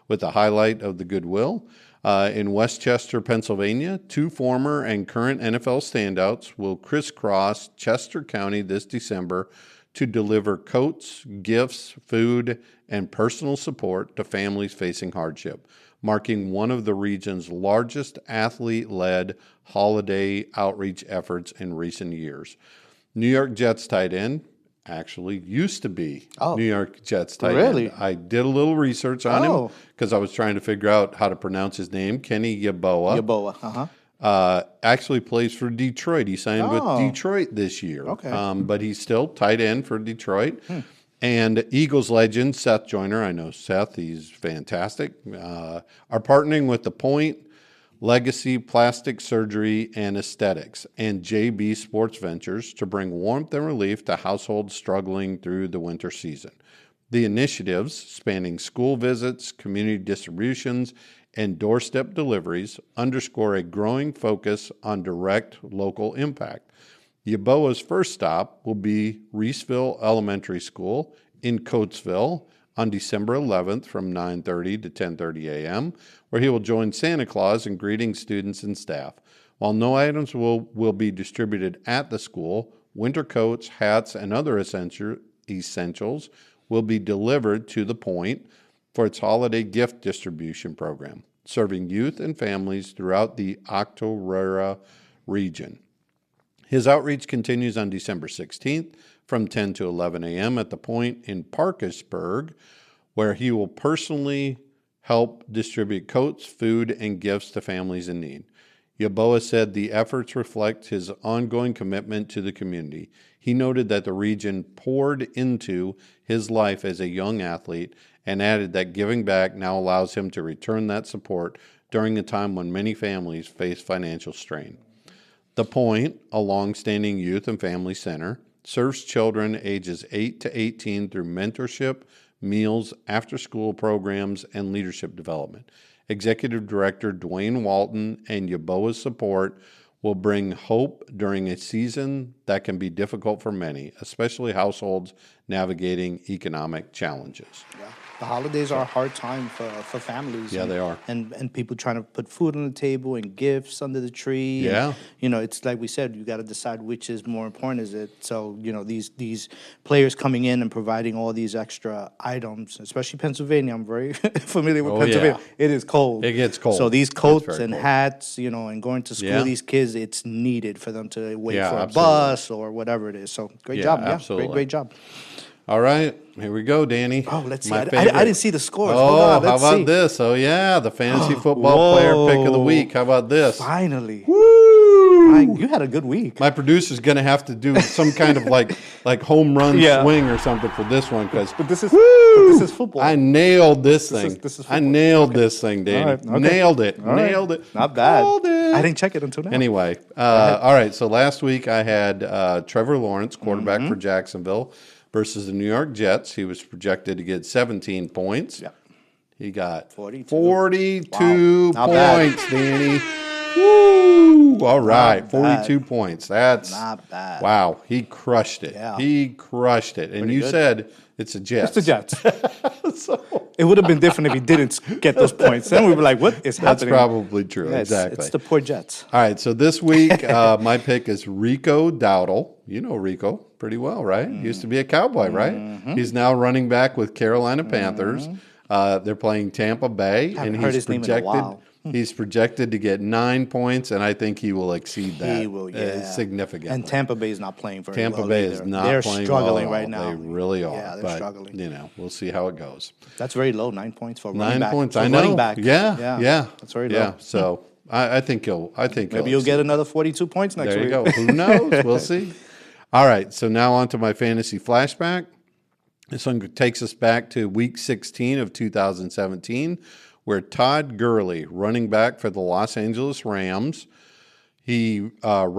highlight of the goodwill. In Westchester, Pennsylvania, 2 former and current NFL standouts will crisscross Chester County this December to deliver coats, gifts, food, and personal support to families facing hardship, marking one of the region's largest athlete-led holiday outreach efforts in recent years. New York Jets tight end actually used to be New York Jets tight end. I did a little research on him because I was trying to figure out how to pronounce his name, Kenny Yeboah. Actually plays for Detroit. He signed with Detroit this year. But he's still tight end for Detroit. And Eagles legend Seth Joyner, I know Seth, he's fantastic, are partnering with The Point, Legacy Plastic Surgery and Aesthetics, and JB Sports Ventures to bring warmth and relief to households struggling through the winter season. The initiatives, spanning school visits, community distributions, and doorstep deliveries, underscore a growing focus on direct local impact. Yeboah's first stop will be Reeseville Elementary School in Coatesville on December 11th from 9:30 to 10:30 a.m., where he will join Santa Claus in greeting students and staff. While no items will be distributed at the school, winter coats, hats, and other essentials will be delivered to The Point for its holiday gift distribution program, serving youth and families throughout the Octorara region. His outreach continues on December 16th from 10 to 11 a.m. at The Point in Parkersburg, where he will personally help distribute coats, food, and gifts to families in need. Yeboah said the efforts reflect his ongoing commitment to the community. He noted that the region poured into his life as a young athlete and added that giving back now allows him to return that support during a time when many families face financial strain. The Point, a long-standing youth and family center, serves children ages 8 to 18 through mentorship, meals, after-school programs, and leadership development. Executive Director Dwayne Walton and Yeboah's support will bring hope during a season that can be difficult for many, especially households navigating economic challenges. Yeah. The holidays are a hard time for families. Yeah, they are. And people trying to put food on the table and gifts under the tree. Yeah. And, it's like we said, you got to decide which is more important. Is it so? These players coming in and providing all these extra items, especially Pennsylvania. I'm very familiar with Pennsylvania. Yeah. It is cold. It gets cold. So these coats and cold. hats, and going to school, these kids, it's needed for them to wait for a absolutely. bus or whatever it is. So great job. Absolutely. Yeah, great job. All right, here we go, Danny. Oh, let's see. My I favorite. didn't see the scores. Oh, Hold on, how about this? Oh, yeah, the fantasy football player pick of the week. How about this? Finally. Woo! You had a good week. My producer's going to have to do some kind of like home run swing or something for this one because this is football. I nailed this thing. This is I nailed this thing, Danny. All right, okay. Nailed it. All right. Nailed it. Not bad. Nailed it. I didn't check it until now. Anyway, all right. So last week I had Trevor Lawrence, quarterback for Jacksonville, versus the New York Jets. He was projected to get 17 points. Yeah. He got 42 points, bad. Danny. Woo! All right, Not 42 bad. points. That's Not bad. Wow, he crushed it. Yeah. He crushed it. And Pretty you good. said it's the Jets. It's the Jets. It would have been different if he didn't get those points. Then we'd be like, what is That's happening? probably true. Yeah, exactly. It's the poor Jets. All right, so this week my pick is Rico Dowdle. You know Rico pretty well, right? Used to be a Cowboy, right? He's now running back with Carolina Panthers. They're playing Tampa Bay, Haven't and heard he's his name in a while. He's projected to get 9 points, and I think he will exceed that. He will, yeah. Significantly. And Tampa Bay is not playing very Tampa well Bay either. is not They're playing struggling well at right all. now. They really are. Yeah, they're but, struggling. We'll see how it goes. That's very low, 9 points for a running 9 back. points. For I a know. running back. Yeah. That's very low. Yeah. So I think he'll. Maybe you'll get another 42 points next There week. you go. Who knows? We'll see. All right. So now on to my fantasy flashback. This one takes us back to week 16 of 2017, where Todd Gurley, running back for the Los Angeles Rams, he had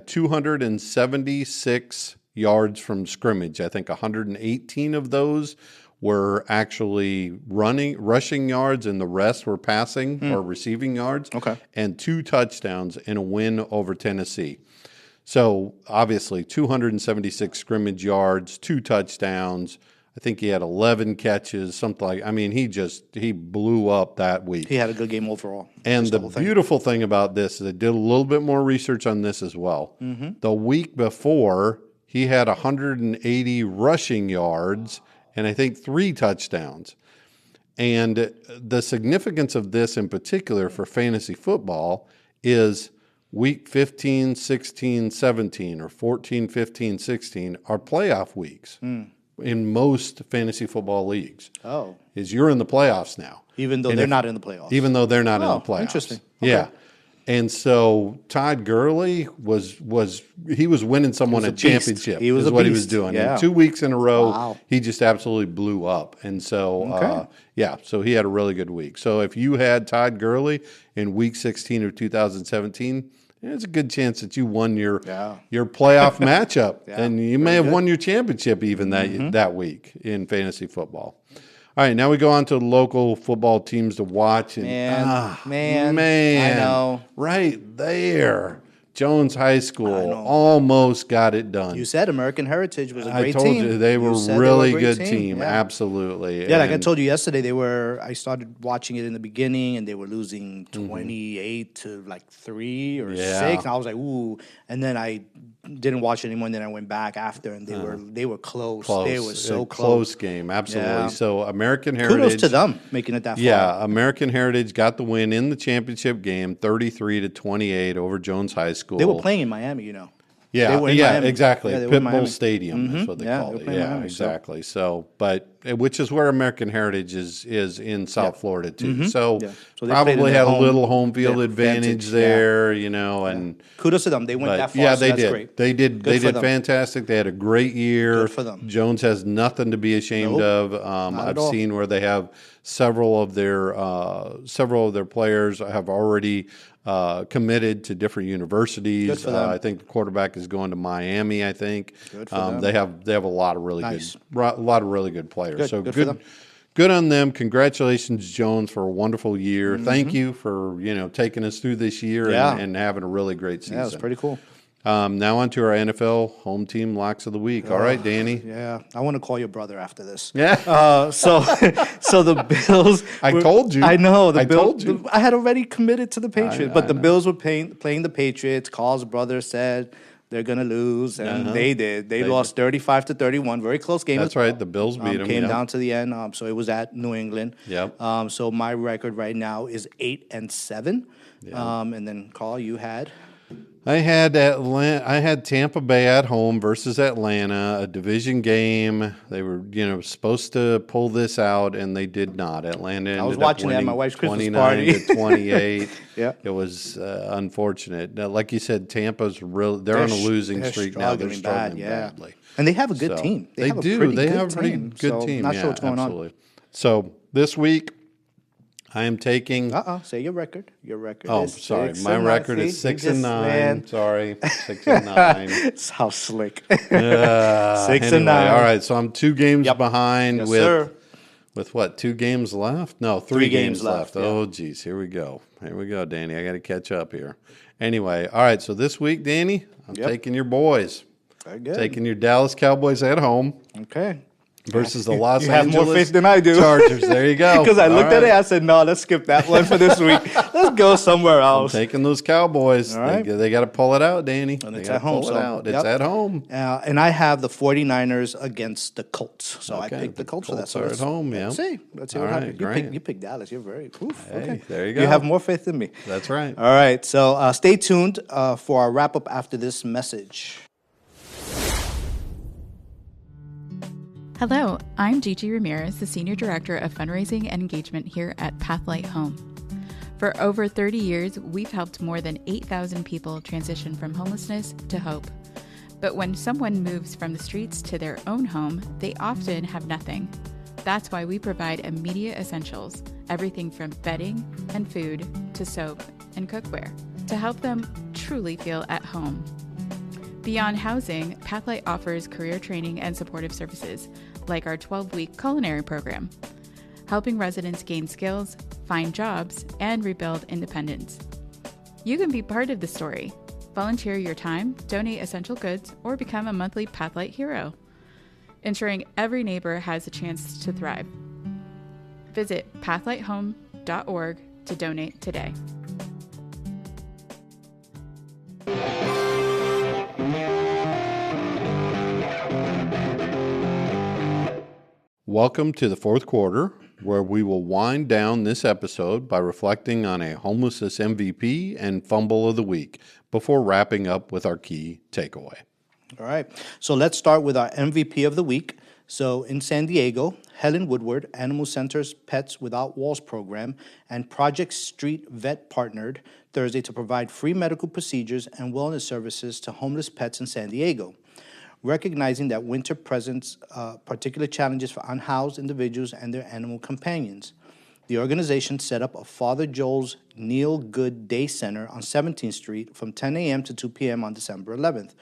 276 yards from scrimmage. I think 118 of those were actually rushing yards, and the rest were passing or receiving yards. Okay. And 2 touchdowns in a win over Tennessee. So obviously 276 scrimmage yards, 2 touchdowns. I think he had 11 catches, something like. I mean, he blew up that week. He had a good game overall. And the beautiful thing about this is I did a little bit more research on this as well. The week before, he had 180 rushing yards and I think 3 touchdowns. And the significance of this in particular for fantasy football is week 15, 16, 17, or 14, 15, 16 are playoff weeks in most fantasy football leagues. Oh. Is you're in the playoffs now. Even though they're not in the playoffs. Even though they're not in the playoffs. Interesting. Okay. Yeah. And so Todd Gurley was winning someone a championship. He was is a what he beast. was doing. Yeah. And 2 weeks in a row, Wow. he just absolutely blew up. And so, so he had a really good week. So if you had Todd Gurley in week 16 of 2017, there's a good chance that you won your playoff matchup, and you may have won your championship even that week in fantasy football. All right, now we go on to local football teams to watch. And, Man, I know. Right there. Jones High School almost got it done. You said American Heritage was a great team. I told you they were really good team. Yeah. Absolutely. Yeah, like I told you yesterday, I started watching it in the beginning, and they were losing 28 to like 3 or 6. And I was like, ooh. And then I didn't watch it anymore, and then I went back after, and they were close. They were so close. Close game, absolutely. Yeah. So American Kudos Heritage. to them making it that far. Yeah, American Heritage got the win in the championship game, 33-28 over Jones High School. They were playing in Miami, you know. Yeah, they were in Miami. Exactly. Yeah, Pitbull Stadium is what they called it. Yeah, Miami, exactly. So, which is where American Heritage is in South Florida too. So, So they probably had a little home field advantage there, you know. And kudos to them. They went that far. Yeah, so they that's did. Great. They did. They did them. fantastic. They had a great year. Good for them. Jones has nothing to be ashamed of. I've seen where they have several of their players have already committed to different universities. Good for them. I think the quarterback is going to Miami. I think Good for them. they have a lot of really good players. So Good for them. Good on them. Congratulations, Jones, for a wonderful year. Thank you for taking us through this year and having a really great season. Yeah, it was pretty cool. Now on to our NFL home team locks of the week. All right, Danny. Yeah, I want to call your brother after this. Yeah. So the Bills. Told you. I know. I told you. I had already committed to the Patriots, but the Bills were playing the Patriots. Carl's brother said they're gonna lose, and they did. They lost 35-31. Very close game. That's right. The Bills beat them. Came down to the end. So it was at New England. Yep. So my record right now is 8-7. And then Carl, you had. I had Tampa Bay at home versus Atlanta, a division game. They were, supposed to pull this out, and they did not. Atlanta ended I was watching up it at winning my wife's Christmas party. 29-28. Yeah, it was unfortunate. Now, like you said, Tampa's they're on a losing streak now. They're struggling badly, and they have a good team. They have a pretty good team. Not sure what's going on. So this week, I am taking. Say your record. Your record. Oh, sorry. My record is 6-9. Sorry, 6-9. It's how slick. 6-9. All right, so I'm 2 games behind with what? 2 games left? No, 3 games left. Yeah. Oh, geez, here we go, Danny. I got to catch up here. Anyway, all right. So this week, Danny, I'm taking your boys. Very good. Taking your Dallas Cowboys at home. Okay. Versus the Los you have Angeles more faith than I do. Chargers. There you go. Because I looked at it, I said, no, let's skip that one for this week. Let's go somewhere else. I'm taking those Cowboys. All right. they got to pull it out, Danny. And it's at home. It's at home. And I have the 49ers against the Colts. So I picked the Colts for that. So are at home, yeah. Let's see what happens. You picked Dallas. You're very okay. There you go. You have more faith than me. That's right. All right. So stay tuned for our wrap-up after this message. Hello, I'm Gigi Ramirez, the Senior Director of Fundraising and Engagement here at Pathlight Home. For over 30 years, we've helped more than 8,000 people transition from homelessness to hope. But when someone moves from the streets to their own home, they often have nothing. That's why we provide immediate essentials, everything from bedding and food to soap and cookware, to help them truly feel at home. Beyond housing, Pathlight offers career training and supportive services, like our 12-week culinary program, helping residents gain skills, find jobs, and rebuild independence. You can be part of the story. Volunteer your time, donate essential goods, or become a monthly Pathlight hero, ensuring every neighbor has a chance to thrive. Visit pathlighthome.org to donate today. Welcome to the fourth quarter, where we will wind down this episode by reflecting on a homelessness MVP and fumble of the week before wrapping up with our key takeaway. All right. So let's start with our MVP of the week. So in San Diego, Helen Woodward, Animal Center's Pets Without Walls program, and Project Street Vet partnered Thursday to provide free medical procedures and wellness services to homeless pets in San Diego. Recognizing that winter presents particular challenges for unhoused individuals and their animal companions. The organization set up a Father Joel's Neil Good Day Center on 17th Street from 10 a.m. to 2 p.m. on December 11th,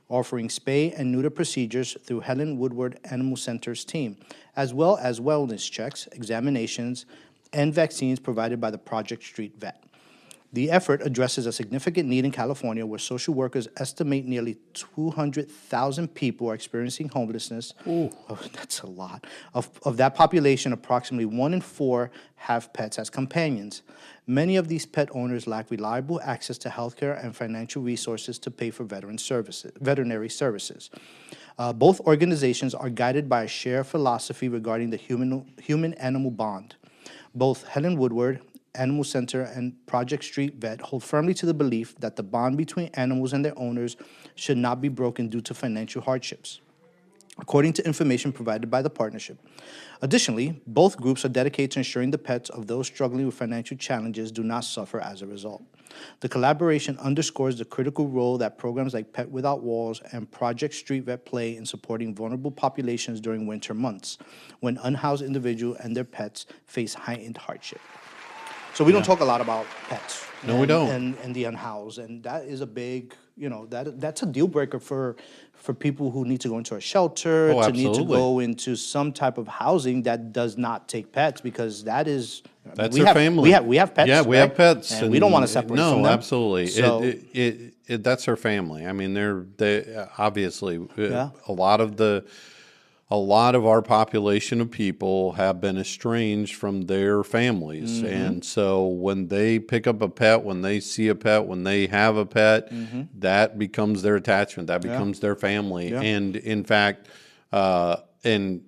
offering spay and neuter procedures through Helen Woodward Animal Center's team, as well as wellness checks, examinations, and vaccines provided by the Project Street Vet. The effort addresses a significant need in California where social workers estimate nearly 200,000 people are experiencing homelessness. Ooh. Oh, that's a lot. Of that population, approximately 1 in 4 have pets as companions. Many of these pet owners lack reliable access to healthcare and financial resources to pay for veterinary services. Both organizations are guided by a shared philosophy regarding the human-animal bond. Both Helen Woodward Animal Center and Project Street Vet hold firmly to the belief that the bond between animals and their owners should not be broken due to financial hardships, according to information provided by the partnership. Additionally, both groups are dedicated to ensuring the pets of those struggling with financial challenges do not suffer as a result. The collaboration underscores the critical role that programs like Pet Without Walls and Project Street Vet play in supporting vulnerable populations during winter months, when unhoused individuals and their pets face heightened hardship. So we don't talk a lot about pets. No, we don't. And the unhoused. And that is a big, that's a deal breaker for people who need to go into a shelter, to need to go into some type of housing that does not take pets, because that is... That's their family. We have pets. Yeah, we have pets. And we don't want to separate from them. No, absolutely. So, that's their family. I mean, they obviously, a lot of our population of people have been estranged from their families. Mm-hmm. And so when they pick up a pet, when they see a pet, when they have a pet, that becomes their attachment. That becomes their family. Yeah. And in fact, I don't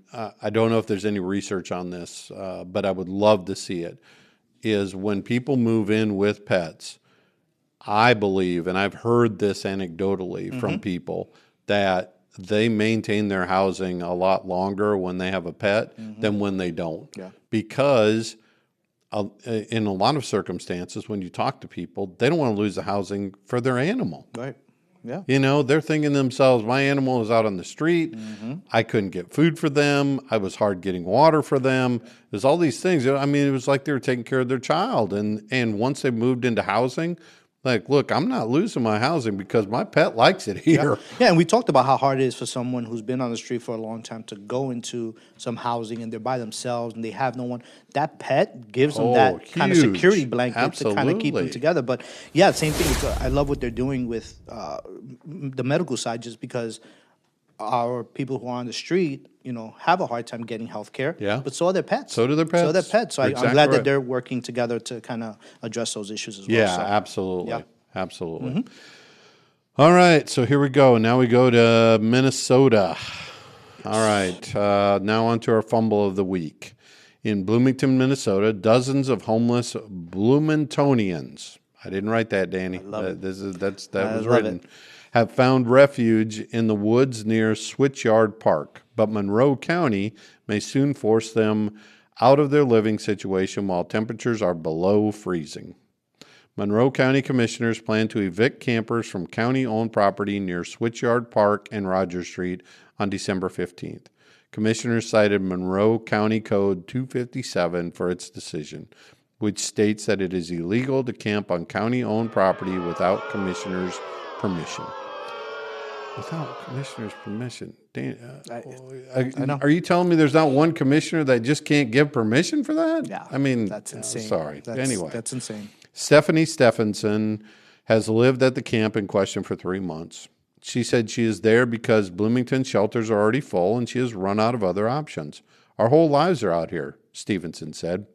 know if there's any research on this, but I would love to see it, is when people move in with pets, I believe, and I've heard this anecdotally from people, that they maintain their housing a lot longer when they have a pet than when they don't. Yeah. Because in a lot of circumstances, when you talk to people, they don't want to lose the housing for their animal. Right. Yeah. They're thinking to themselves, my animal is out on the street. I couldn't get food for them. I was hard getting water for them. There's all these things. I mean, it was like they were taking care of their child. And once they moved into housing, like, look, I'm not losing my housing because my pet likes it here. Yeah, and we talked about how hard it is for someone who's been on the street for a long time to go into some housing and they're by themselves and they have no one. That pet gives them that kind of security blanket to kind of keep them together. But yeah, same thing. I love what they're doing with the medical side, just because our people who are on the street, have a hard time getting health care. Yeah. But so are their pets. So do their pets. So I'm glad that they're working together to kind of address those issues as well. Yeah, absolutely. Yeah. Absolutely. All right. So here we go. Now we go to Minnesota. Yes. All right. Now on to our fumble of the week. In Bloomington, Minnesota, dozens of homeless Bloomingtonians. I didn't write that, Danny. I love it. That was written. Have found refuge in the woods near Switchyard Park, but Monroe County may soon force them out of their living situation while temperatures are below freezing. Monroe County commissioners plan to evict campers from county-owned property near Switchyard Park and Rogers Street on December 15th. Commissioners cited Monroe County Code 257 for its decision, which states that it is illegal to camp on county-owned property without commissioners' permission. Without commissioner's permission. Dan, I know. Are you telling me there's not one commissioner that just can't give permission for that? Yeah, I mean, that's insane. Sorry. Anyway. That's insane. Stephanie Stephenson has lived at the camp in question for 3 months. She said she is there because Bloomington shelters are already full and she has run out of other options. Our whole lives are out here, Stevenson said.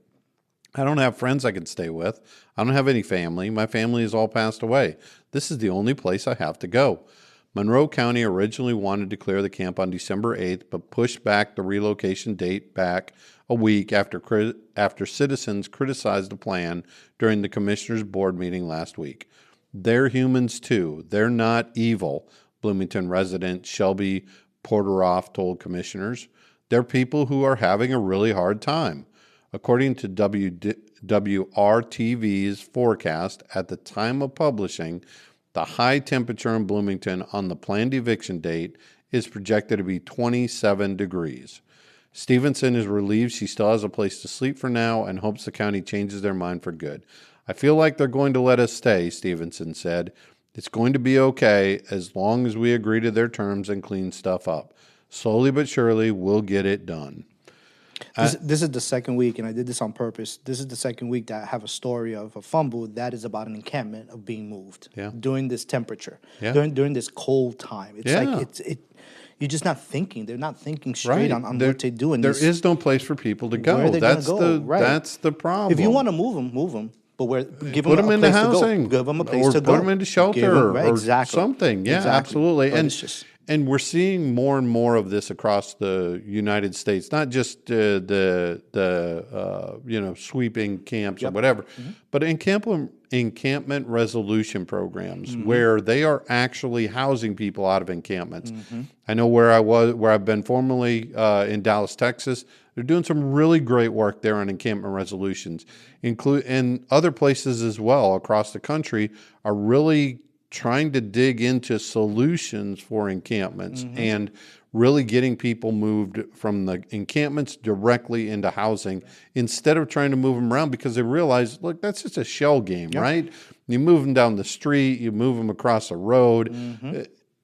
I don't have friends I can stay with. I don't have any family. My family has all passed away. This is the only place I have to go. Monroe County originally wanted to clear the camp on December 8th, but pushed back the relocation date back a week after citizens criticized the plan during the commissioner's board meeting last week. They're humans too. They're not evil, Bloomington resident Shelby Porteroff told commissioners. They're people who are having a really hard time. According to WRTV's forecast, at the time of publishing, the high temperature in Bloomington on the planned eviction date is projected to be 27 degrees. Stevenson is relieved she still has a place to sleep for now and hopes the county changes their mind for good. I feel like they're going to let us stay, Stevenson said. It's going to be okay as long as we agree to their terms and clean stuff up. Slowly but surely, we'll get it done. This is the second week, and I did this on purpose. This is the second week that I have a story of a fumble that is about an encampment of being moved during this temperature, during this cold time. It's like you're just not thinking. They're not thinking straight on what they're doing. There is no place for people to go. Where are they That's gonna the go? that's the problem. If you want to move them. But give put them them a into place housing, to go. Give them a place or to go. put them into shelter, or something. Yeah, exactly. absolutely. But And we're seeing more and more of this across the United States, not just the sweeping camps or whatever, but encampment resolution programs where they are actually housing people out of encampments. I know where I've been formerly in Dallas, Texas. They're doing some really great work there on encampment resolutions, and other places as well across the country are really trying to dig into solutions for encampments and really getting people moved from the encampments directly into housing instead of trying to move them around because they realize, look, that's just a shell game, right? You move them down the street, you move them across the road.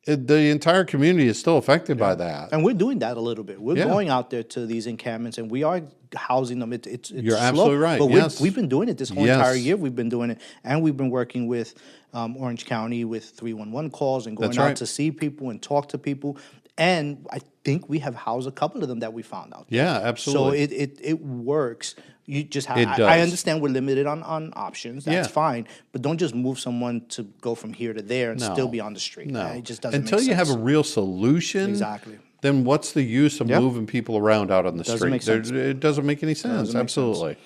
The entire community is still affected by that. And we're doing that a little bit. We're going out there to these encampments, and we are housing them. It's You're slow, absolutely right, but we've been doing it this whole entire year. We've been doing it, and we've been working with Orange County with 311 calls and going out to see people and talk to people. And I think we have housed a couple of them that we found out. Yeah, absolutely. So it works. You just have. It does. I understand we're limited on options. That's fine, but don't just move someone to go from here to there and still be on the street. No, it just doesn't. Until make you sense. have a real solution. Exactly. Then what's the use of moving people around out on the Doesn't street? make sense. It doesn't make any sense. Absolutely.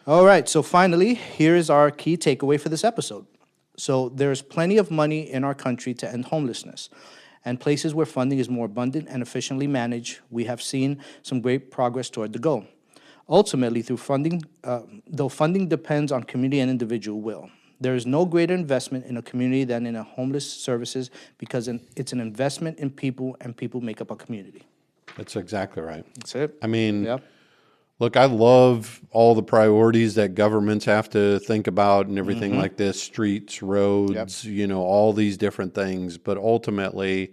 All right. So finally, here is our key takeaway for this episode. So there's plenty of money in our country to end homelessness. And places where funding is more abundant and efficiently managed, we have seen some great progress toward the goal. Ultimately, through funding, though funding depends on community and individual will. There is no greater investment in a community than in a homeless services because it's an investment in people, and people make up a community. That's exactly right. That's it. I mean, look, I love all the priorities that governments have to think about and everything like this, streets, roads, all these different things. But ultimately,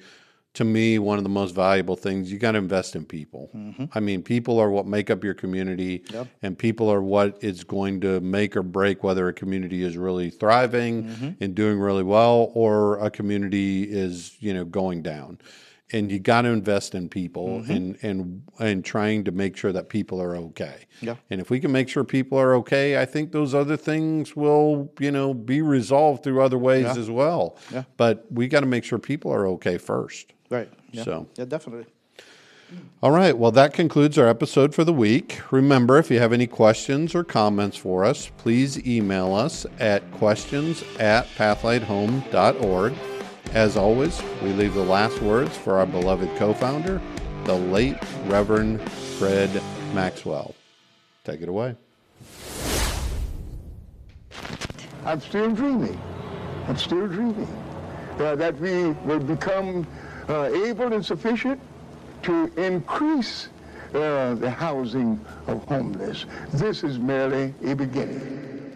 to me, one of the most valuable things, you got to invest in people. I mean, people are what make up your community, and people are what is going to make or break whether a community is really thriving and doing really well or a community is, going down. And you got to invest in people and trying to make sure that people are okay. And if we can make sure people are okay, I think those other things will, be resolved through other ways as well. But we got to make sure people are okay first. Right. Yeah. So. Yeah, definitely. All right. Well, that concludes our episode for the week. Remember, if you have any questions or comments for us, please email us at questions@pathlighthome.org. As always, we leave the last words for our beloved co-founder, the late Reverend Fred Maxwell. Take it away. I'm still dreaming. That we will become able and sufficient to increase the housing of homeless. This is merely a beginning.